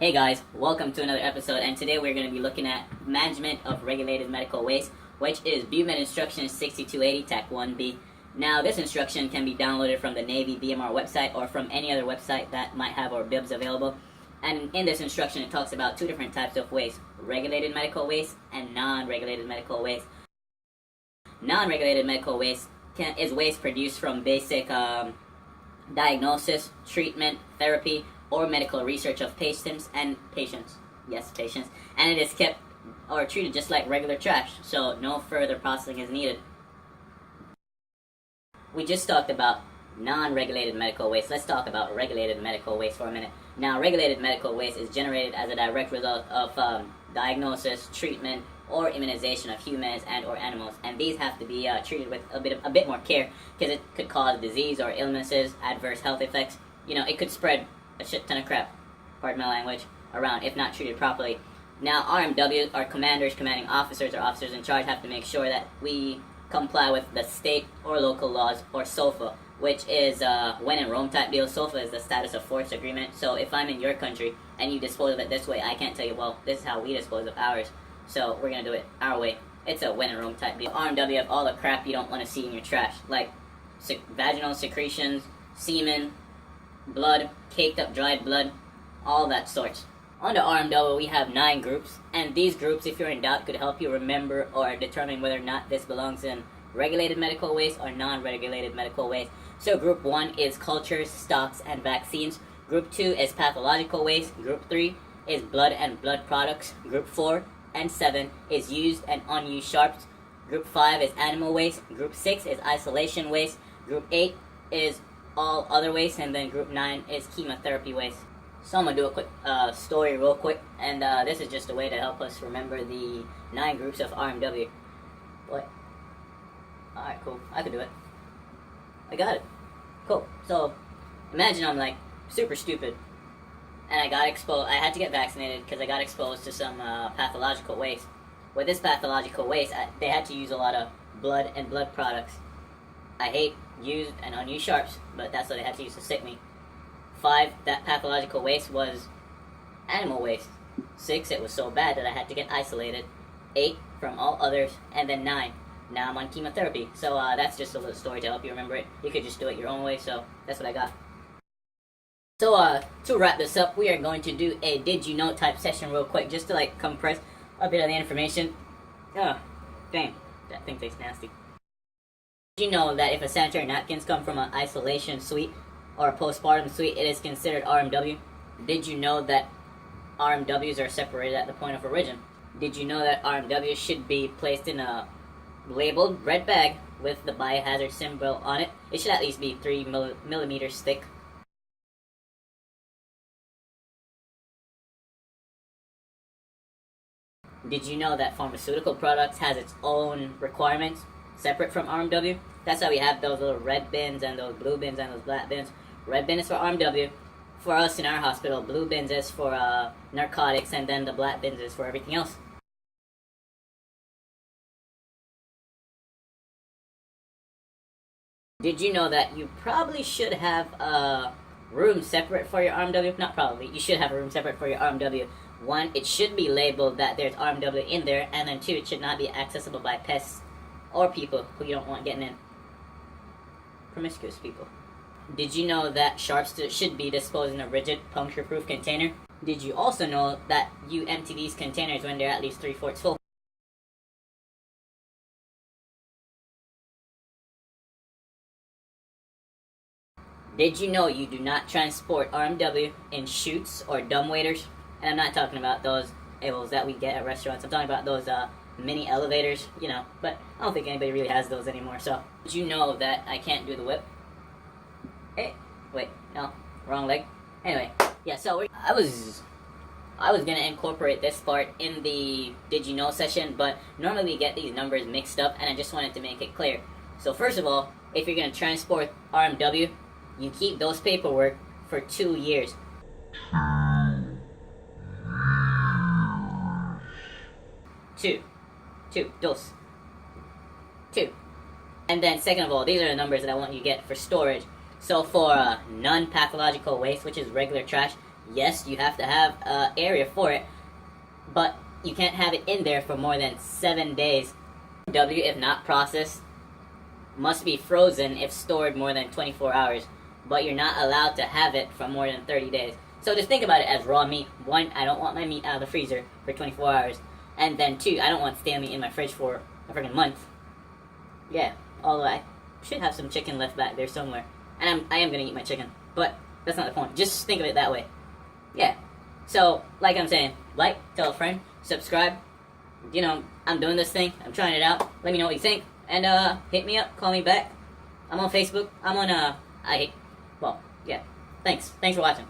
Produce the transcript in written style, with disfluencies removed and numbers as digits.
Hey guys, welcome to another episode, and today we're going to be looking at management of regulated medical waste, which is BUMED Instruction 6280 TAC 1B. Now, this instruction can be downloaded from the Navy BMR website or from any other website that might have our bibs available. And in this instruction, it talks about two different types of waste: regulated medical waste and non-regulated medical waste. Non-regulated medical waste is waste produced from basic diagnosis, treatment, therapy, or medical research of patients. Yes, patients. And it is kept or treated just like regular trash, so no further processing is needed. We just talked about non-regulated medical waste. Let's talk about regulated medical waste for a minute. Now, regulated medical waste is generated as a direct result of diagnosis, treatment, or immunization of humans and or animals, and these have to be treated with a bit more care, because it could cause disease or illnesses, adverse health effects. You know, it could spread a shit ton of crap, pardon my language, around if not treated properly. Now, RMW, our commanders, commanding officers, or officers in charge, have to make sure that we comply with the state or local laws, or SOFA, which is when in Rome type deal. SOFA is the status of force agreement. So if I'm in your country and you dispose of it this way, I can't tell you, well, this is how we dispose of ours, so we're going to do it our way. It's a when in Rome type deal. RMW have all the crap you don't want to see in your trash, like vaginal secretions, semen, blood, caked up dried blood, all that sorts. Under RMW, we have 9 groups, and these groups, if you're in doubt, could help you remember or determine whether or not this belongs in regulated medical waste or non-regulated medical waste. So Group 1 is cultures, stocks, and vaccines. Group 2 is pathological waste. Group 3 is blood and blood products. Group 4 and 7 is used and unused sharps. Group 5 is animal waste. Group 6 is isolation waste. Group 8 is all other waste, and then Group 9 is chemotherapy waste. So I'm going to do a quick story real quick, and this is just a way to help us remember the 9 groups of RMW. What? Alright, cool. I can do it. I got it. Cool. So, imagine I'm like super stupid, and I got exposed. I had to get vaccinated because I got exposed to some pathological waste. With this pathological waste, they had to use a lot of blood and blood products. I hate used and unused sharps, but that's what they had to use to sick me. 5, that pathological waste was animal waste. 6, it was so bad that I had to get isolated. 8, from all others. And then 9, now I'm on chemotherapy. So that's just a little story to help you remember it. You could just do it your own way, so that's what I got. So to wrap this up, we are going to do a did you know type session real quick, just to like compress a bit of the information. Oh, dang, that thing tastes nasty. Did you know that if a sanitary napkins come from an isolation suite or a postpartum suite, it is considered RMW? Did you know that RMWs are separated at the point of origin? Did you know that RMWs should be placed in a labeled red bag with the biohazard symbol on it? It should at least be 3 millimeters thick. Did you know that pharmaceutical products has its own requirements separate from RMW? That's why we have those little red bins and those blue bins and those black bins. Red bin is for RMW. For us in our hospital, blue bins is for narcotics, and then the black bins is for everything else. Did you know that you probably should have a room separate for your RMW? Not probably. You should have a room separate for your RMW. 1, it should be labeled that there's RMW in there, and then 2, it should not be accessible by pests or people who you don't want getting in. Promiscuous people. Did you know that sharps should be disposed in a rigid, puncture-proof container? Did you also know that you empty these containers when they're at least 3/4 full? Did you know you do not transport RMW in chutes or dumbwaiters? And I'm not talking about those tables that we get at restaurants. I'm talking about those mini elevators, you know, but I don't think anybody really has those anymore. So, did you know that I can't do the whip? Hey, wait, no, wrong leg. Anyway, yeah, so I was gonna incorporate this part in the did you know session, but normally we get these numbers mixed up, and I just wanted to make it clear. So first of all, if you're gonna transport RMW, you keep those paperwork for 2 years. 2. And then second of all, these are the numbers that I want you to get for storage. So for non-pathological waste, which is regular trash, Yes, you have to have an area for it, but you can't have it in there for more than 7 days. W, if not processed, must be frozen if stored more than 24 hours, but you're not allowed to have it for more than 30 days. So just think about it as raw meat. One, I don't want my meat out of the freezer for 24 hours. And then two, I don't want stale meat in my fridge for a freaking month. Yeah, although I should have some chicken left back there somewhere. And I am going to eat my chicken. But that's not the point. Just think of it that way. Yeah. So, like I'm saying, like, tell a friend, subscribe. You know, I'm doing this thing. I'm trying it out. Let me know what you think. And, hit me up. Call me back. I'm on Facebook. I'm on, well, yeah. Thanks. Thanks for watching.